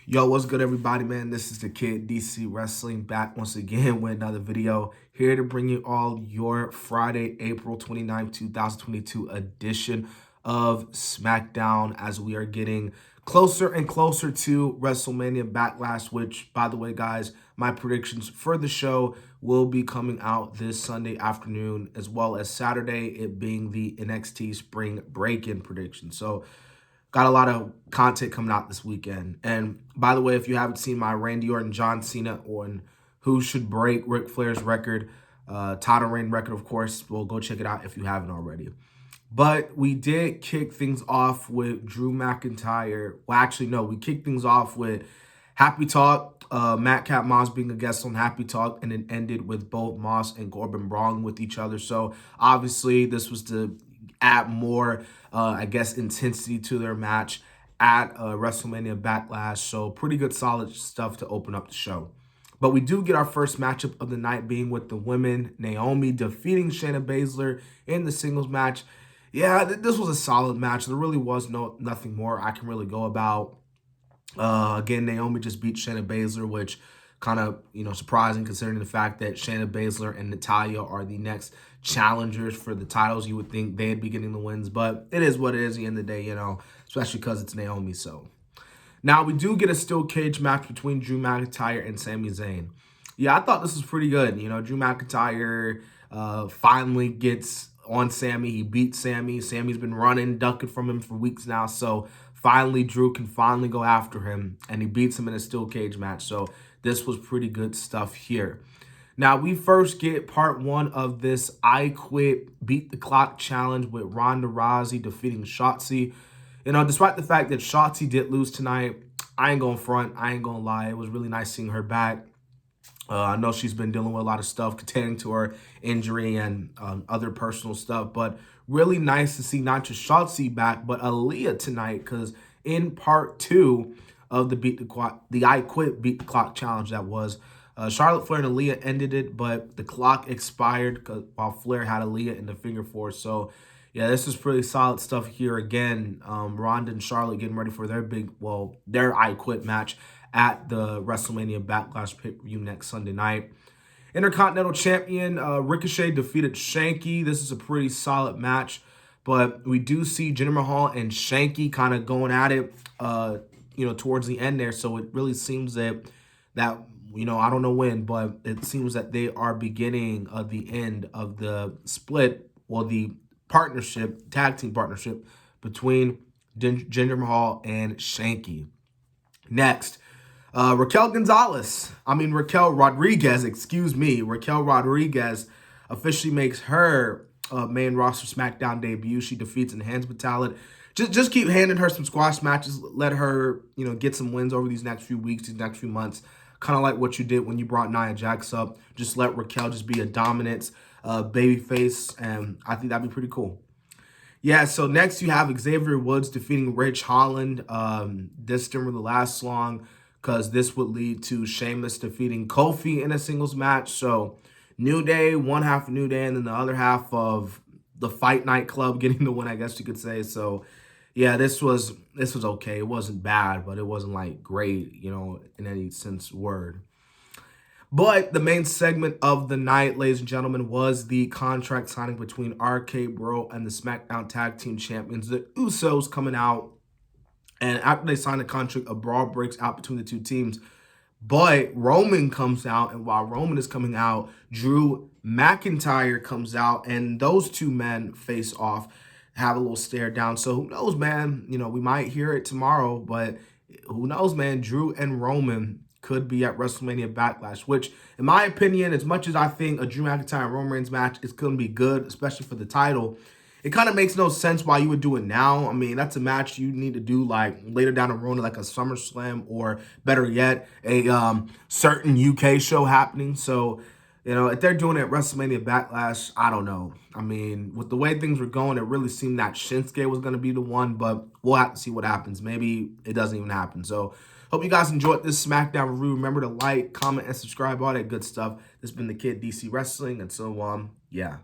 Yo, what's good, everybody, man? This is the Kid DC Wrestling back once again with another video. Here to bring you all your Friday, April 29th, 2022 edition of Smackdown as we are getting closer and closer to WrestleMania Backlash, which, by the way, guys, my predictions for the show will be coming out this Sunday afternoon as well as Saturday, it being the NXT Spring Break-In prediction. So, got a lot of content coming out this weekend. And by the way, if you haven't seen my Randy Orton, John Cena on who should break Ric Flair's record, title reign record, of course, well, go check it out if you haven't already. But we did kick things off with Drew McIntyre. Well, actually, no, we kicked things off with Happy Talk, Matt Cat Moss being a guest on Happy Talk, and it ended with both Moss and Corbin brawling with each other. So obviously, this was to add more, I guess, intensity to their match at WrestleMania Backlash. So pretty good, solid stuff to open up the show. But we do get our first matchup of the night being with the women. Naomi defeating Shayna Baszler in the singles match. Yeah, this was a solid match. There really was nothing more I can really go about. Again, Naomi just beat Shayna Baszler, which kind of, surprising considering the fact that Shayna Baszler and Natalya are the next challengers for the titles. You would think they'd be getting the wins, but it is what it is at the end of the day, especially because it's Naomi. So now we do get a steel cage match between Drew McIntyre and Sami Zayn. Yeah, I thought this was pretty good. Drew McIntyre finally gets on Sami. He beat Sami. Sami's been running, ducking from him for weeks now. So finally, Drew can finally go after him, and he beats him in a steel cage match. So this was pretty good stuff here. Now, we first get part one of this I Quit Beat the Clock challenge with Ronda Rousey defeating Shotzi. Despite the fact that Shotzi did lose tonight, I ain't going to front. I ain't going to lie. It was really nice seeing her back. I know she's been dealing with a lot of stuff containing to her injury and other personal stuff, but really nice to see not just Shotzi back, but Aaliyah tonight, because in part two of the I Quit Beat the Clock challenge that was, Charlotte Flair and Aaliyah ended it, but the clock expired while Flair had Aaliyah in the finger four. So, yeah, this is pretty solid stuff here. Again, Ronda and Charlotte getting ready for their I Quit match at the WrestleMania Backlash pay-per-view next Sunday night. Intercontinental Champion Ricochet defeated Shanky. This is a pretty solid match, but we do see Jinder Mahal and Shanky kind of going at it, towards the end there. So it really seems that I don't know when, but it seems that they are beginning the end of the split, the tag team partnership between Jinder Mahal and Shanky. Next, Raquel Rodriguez officially makes her main roster SmackDown debut. She defeats Enhancement Talent. Just keep handing her some squash matches. Let her, get some wins over these next few weeks, these next few months. Kind of like what you did when you brought Nia Jax up. Just let Raquel just be a dominant babyface, and I think that'd be pretty cool. Yeah, so next you have Xavier Woods defeating Ridge Holland. This didn't really last long because this would lead to Sheamus defeating Kofi in a singles match. So New Day, one half of New Day, and then the other half of the Fight Night Club getting the win, I guess you could say. So yeah, this was okay. It wasn't bad, but it wasn't like great, in any sense word. But the main segment of the night, ladies and gentlemen, was the contract signing between RK Bro and the SmackDown Tag Team Champions, the Usos, coming out. And after they sign the contract, a brawl breaks out between the two teams. But Roman comes out, and while Roman is coming out, Drew McIntyre comes out, and those two men face off, have a little stare down. So who knows, man? We might hear it tomorrow, but who knows, man? Drew and Roman could be at WrestleMania Backlash, which, in my opinion, as much as I think a Drew McIntyre and Roman Reigns match is going to be good, especially for the title, it kind of makes no sense why you would do it now. I mean, that's a match you need to do like later down the road, like a SummerSlam, or better yet, a certain UK show happening. So, if they're doing it at WrestleMania Backlash, I don't know. I mean, with the way things were going, it really seemed that Shinsuke was going to be the one, but we'll have to see what happens. Maybe it doesn't even happen. So, hope you guys enjoyed this SmackDown review. Remember to like, comment, and subscribe, all that good stuff. This has been the Kid DC Wrestling, and so, yeah.